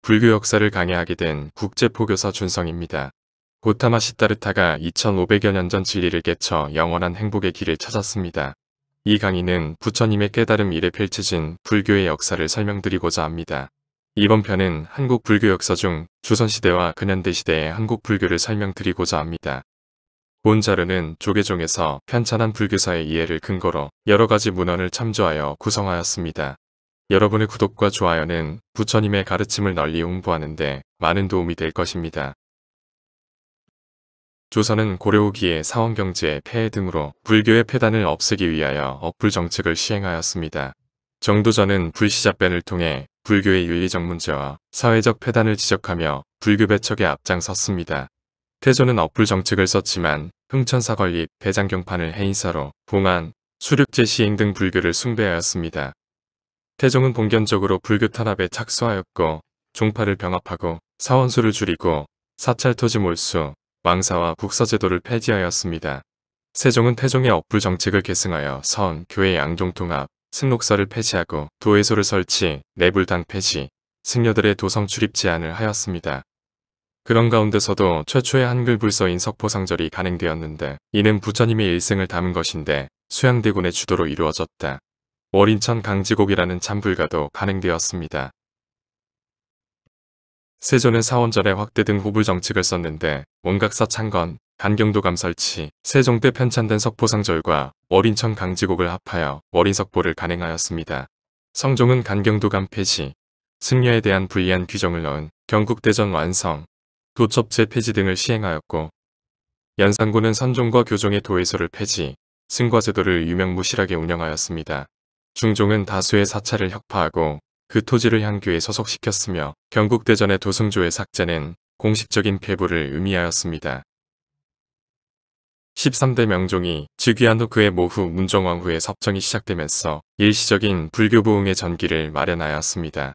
불교 역사를 강해하게 된 국제포교사 준성입니다. 고타마 시다르타가 2500여 년 전 진리를 깨쳐 영원한 행복의 길을 찾았습니다. 이 강의는 부처님의 깨달음 이래 펼쳐진 불교의 역사를 설명드리고자 합니다. 이번 편은 한국 불교 역사 중 조선시대와 근현대 시대의 한국 불교를 설명드리고자 합니다. 본 자료는 조계종에서 편찬한 불교사의 이해를 근거로 여러가지 문헌을 참조하여 구성하였습니다. 여러분의 구독과 좋아요는 부처님의 가르침을 널리 홍보하는 데 많은 도움이 될 것입니다. 조선은 고려 후기에 사원경제의 폐해 등으로 불교의 폐단을 없애기 위하여 억불 정책을 시행하였습니다. 정도전은 불시잡변을 통해 불교의 윤리적 문제와 사회적 폐단을 지적하며 불교 배척에 앞장섰습니다. 태조는 억불 정책을 썼지만 흥천사 건립, 대장경판을 해인사로, 봉안, 수륙제 시행 등 불교를 숭배하였습니다. 태종은 본견적으로 불교 탄압에 착수하였고 종파를 병합하고 사원수를 줄이고 사찰토지 몰수, 왕사와 국서제도를 폐지하였습니다. 세종은 태종의 억불 정책을 계승하여 선, 교회 양종통합, 승록사를 폐지하고 도회소를 설치, 내불당 폐지, 승려들의 도성 출입 제한을 하였습니다. 그런 가운데서도 최초의 한글 불서인 석포상절이 간행되었는데 이는 부처님의 일생을 담은 것인데 수양대군의 주도로 이루어졌다. 월인천 강지곡이라는 참불가도 간행되었습니다. 세조는 사원절에 확대 등 호불 정책을 썼는데 원각사 창건, 간경도감 설치, 세종 때 편찬된 석포상절과 월인천 강지곡을 합하여 월인석보를 간행하였습니다. 성종은 간경도감 폐지, 승려에 대한 불리한 규정을 넣은 경국대전 완성, 도첩제 폐지 등을 시행하였고 연산군은 선종과 교종의 도회소를 폐지, 승과제도를 유명무실하게 운영하였습니다. 중종은 다수의 사찰을 혁파하고 그 토지를 향교에 소속시켰으며 경국대전의 도승조의 삭제는 공식적인 폐부를 의미하였습니다. 13대 명종이 즉위한 후 그의 모후 문정왕후의 섭정이 시작되면서 일시적인 불교 부흥의 전기를 마련하였습니다.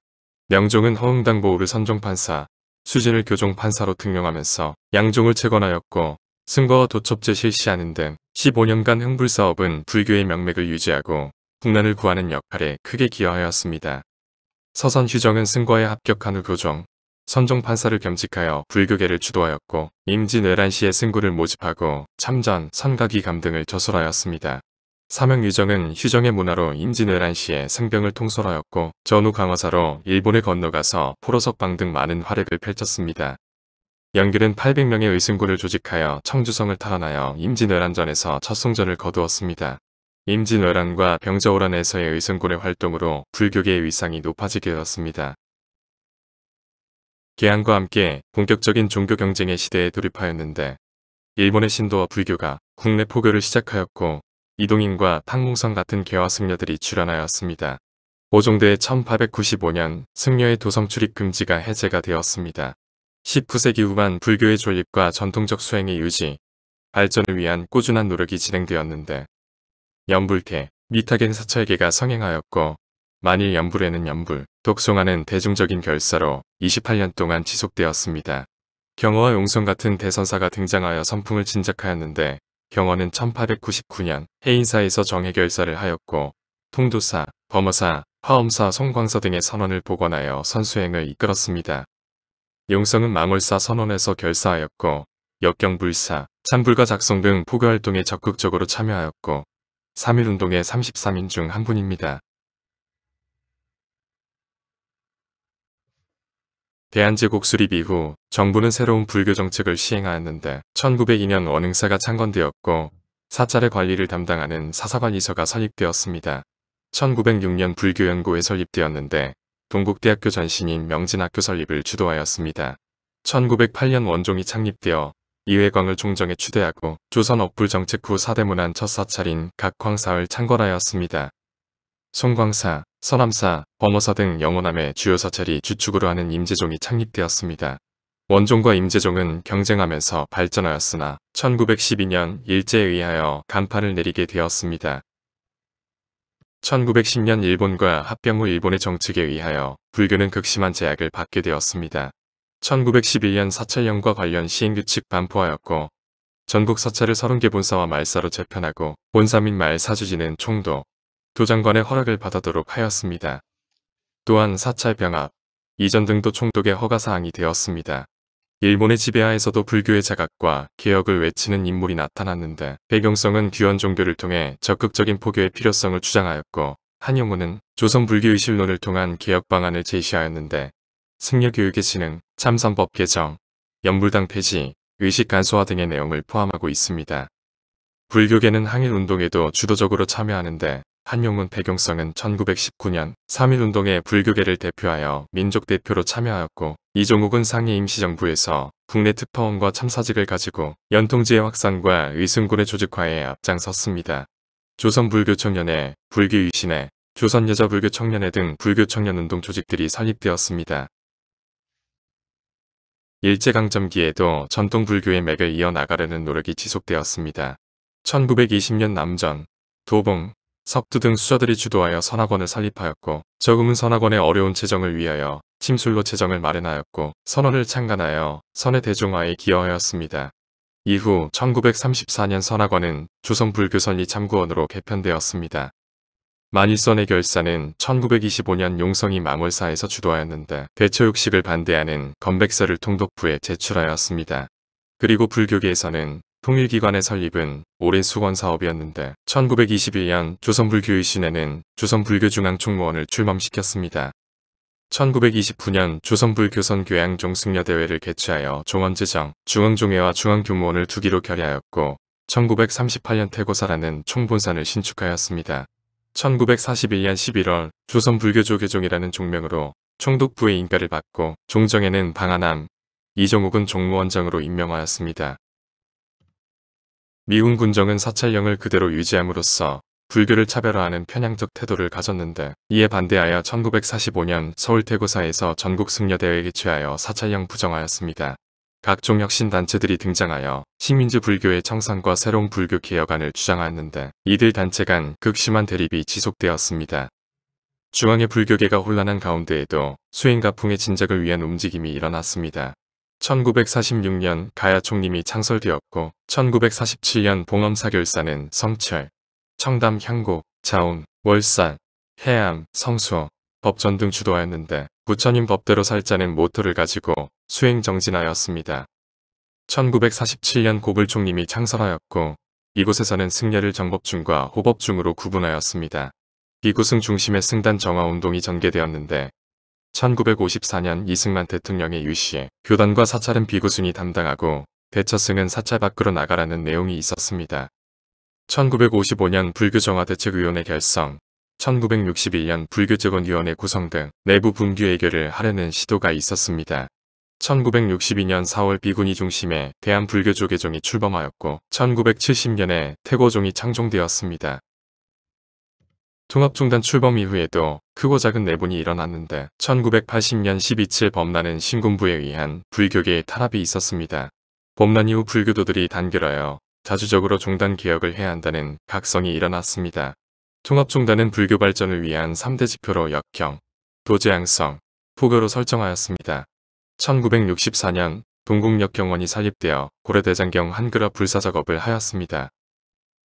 명종은 허흥당 보우를 선종판사, 수진을 교종판사로 등용하면서 양종을 채권하였고 승거와 도첩제 실시하는 등 15년간 흥불사업은 불교의 명맥을 유지하고 국난을 구하는 역할에 크게 기여하였습니다. 서선 휴정은 승과에 합격한 후 교종, 선종판사를 겸직하여 불교계를 주도하였고 임진왜란시에 승구를 모집하고 참전, 선가기감 등을 저술하였습니다. 사명유정은 휴정의 문화로 임진왜란시에 승병을 통솔하였고 전후 강화사로 일본에 건너가서 포로석방 등 많은 활약을 펼쳤습니다. 연길은 800명의 의승구를 조직하여 청주성을 탈환하여 임진왜란전에서 첫 승전을 거두었습니다. 임진왜란과 병자호란에서의 의승군의 활동으로 불교계의 위상이 높아지게 되었습니다. 개항과 함께 본격적인 종교 경쟁의 시대에 돌입하였는데 일본의 신도와 불교가 국내 포교를 시작하였고 이동인과 탕몽성 같은 개화 승려들이 출현하였습니다. 오종대의 1895년 승려의 도성 출입 금지가 해제가 되었습니다. 19세기 후반 불교의 존립과 전통적 수행의 유지, 발전을 위한 꾸준한 노력이 진행되었는데 연불계, 미타겐 사찰계가 성행하였고 만일 연불에는 연불, 독송하는 대중적인 결사로 28년 동안 지속되었습니다. 경어와 용성 같은 대선사가 등장하여 선풍을 진작하였는데 경어는 1899년 해인사에서 정해결사를 하였고 통도사, 범어사, 화엄사, 송광서 등의 선원을 복원하여 선수행을 이끌었습니다. 용성은 망월사 선원에서 결사하였고 역경불사, 참불가 작성 등 포교활동에 적극적으로 참여하였고 3.1운동의 33인 중 한 분입니다. 대한제국 수립 이후 정부는 새로운 불교 정책을 시행하였는데 1902년 원흥사가 창건되었고 사찰의 관리를 담당하는 사사관리서가 설립되었습니다. 1906년 불교연구회 설립되었는데 동국대학교 전신인 명진학교 설립을 주도하였습니다. 1908년 원종이 창립되어 이회광을 종정에 추대하고 조선 억불 정책 후 사대문안 첫 사찰인 각광사를 창건하였습니다. 송광사, 서남사, 범어사 등 영호남의 주요 사찰이 주축으로 하는 임재종이 창립되었습니다. 원종과 임재종은 경쟁하면서 발전하였으나 1912년 일제에 의하여 간판을 내리게 되었습니다. 1910년 일본과 합병 후 일본의 정책에 의하여 불교는 극심한 제약을 받게 되었습니다. 1911년 사찰령과 관련 시행규칙 반포하였고 전국 사찰을 30개 본사와 말사로 재편하고 본사 및 말 사주지는 총독, 도장관의 허락을 받도록 하였습니다. 또한 사찰 병합, 이전 등도 총독의 허가사항이 되었습니다. 일본의 지배하에서도 불교의 자각과 개혁을 외치는 인물이 나타났는데 배경성은 귀원 종교를 통해 적극적인 포교의 필요성을 주장하였고 한용운은 조선 불교의실론을 통한 개혁 방안을 제시하였는데 승려교육의 진흥, 참선법 개정, 연불당 폐지, 의식 간소화 등의 내용을 포함하고 있습니다. 불교계는 항일운동에도 주도적으로 참여하는데 한용운 배경성은 1919년 3.1운동에 불교계를 대표하여 민족대표로 참여하였고 이종욱은 상해 임시정부에서 국내 특파원과 참사직을 가지고 연통지의 확산과 의승군의 조직화에 앞장섰습니다. 조선불교청년회, 불교유신회, 조선여자불교청년회 등 불교청년운동 조직들이 설립되었습니다. 일제강점기에도 전통불교의 맥을 이어나가려는 노력이 지속되었습니다. 1920년 남전, 도봉, 석두 등 수저들이 주도하여 선학원을 설립하였고 저금은 선학원의 어려운 재정을 위하여 침술로 재정을 마련하였고 선원을 창간하여 선의 대중화에 기여하였습니다. 이후 1934년 선학원은 조선불교선리 참고원으로 개편되었습니다. 만일선의 결사는 1925년 용성이 망월사에서 주도하였는데 대처육식을 반대하는 건백서를 통독부에 제출하였습니다. 그리고 불교계에서는 통일기관의 설립은 오랜 수건 사업이었는데 1921년 조선불교유신회는 조선불교중앙총무원을 출범시켰습니다. 1929년 조선불교선 교양종승려대회를 개최하여 종원제정, 중앙종회와 중앙교무원을 두기로 결의하였고 1938년 태고사라는 총본산을 신축하였습니다. 1941년 11월 조선불교조계종이라는 종명으로 총독부의 인가를 받고 종정에는 방하남, 이종욱은 종무원장으로 임명하였습니다. 미군 군정은 사찰령을 그대로 유지함으로써 불교를 차별화하는 편향적 태도를 가졌는데 이에 반대하여 1945년 서울태고사에서 전국승려대회에 개최하여 사찰령 부정하였습니다. 각종 혁신단체들이 등장하여 식민지 불교의 청산과 새로운 불교 개혁안을 주장하였는데 이들 단체 간 극심한 대립이 지속되었습니다. 중앙의 불교계가 혼란한 가운데에도 수행가풍의 진작을 위한 움직임이 일어났습니다. 1946년 가야총림이 창설되었고 1947년 봉엄사결사는 성철, 청담, 향곡, 자운, 월산, 해암, 성수어, 법전 등 주도하였는데 부처님 법대로 살자는 모토를 가지고 수행정진하였습니다. 1947년 고불총림이 창설하였고 이곳에서는 승려를 정법중과 호법중으로 구분하였습니다. 이곳은 중심의 승단 정화운동이 전개되었는데 1954년 이승만 대통령의 유시에 교단과 사찰은 비구순이 담당하고 대처승은 사찰 밖으로 나가라는 내용이 있었습니다. 1955년 불교정화대책위원회 결성, 1961년 불교재건위원회 구성 등 내부 분규 해결을 하려는 시도가 있었습니다. 1962년 4월 비군이 중심의 대한불교조계종이 출범하였고 1970년에 태고종이 창종되었습니다. 통합종단 출범 이후에도 크고 작은 내분이 일어났는데 1980년 12.7 법난은 신군부에 의한 불교계의 탄압이 있었습니다. 법난 이후 불교도들이 단결하여 자주적으로 종단 개혁을 해야 한다는 각성이 일어났습니다. 통합종단은 불교 발전을 위한 3대 지표로 역경, 도제양성, 포교로 설정하였습니다. 1964년 동국역경원이 설립되어 고려대장경 한글화 불사작업을 하였습니다.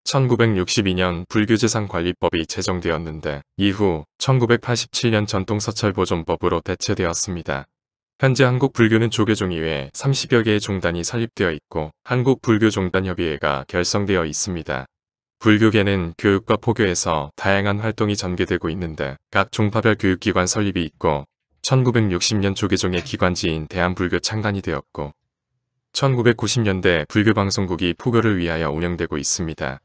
1962년 불교재산관리법이 제정되었는데 이후 1987년 전통사찰보존법으로 대체되었습니다. 현재 한국불교는 조계종 이외 30여 개의 종단이 설립되어 있고 한국불교종단협의회가 결성되어 있습니다. 불교계는 교육과 포교에서 다양한 활동이 전개되고 있는데 각 종파별 교육기관 설립이 있고 1960년 조계종의 기관지인 대한불교 창간이 되었고 1990년대 불교방송국이 포교를 위하여 운영되고 있습니다.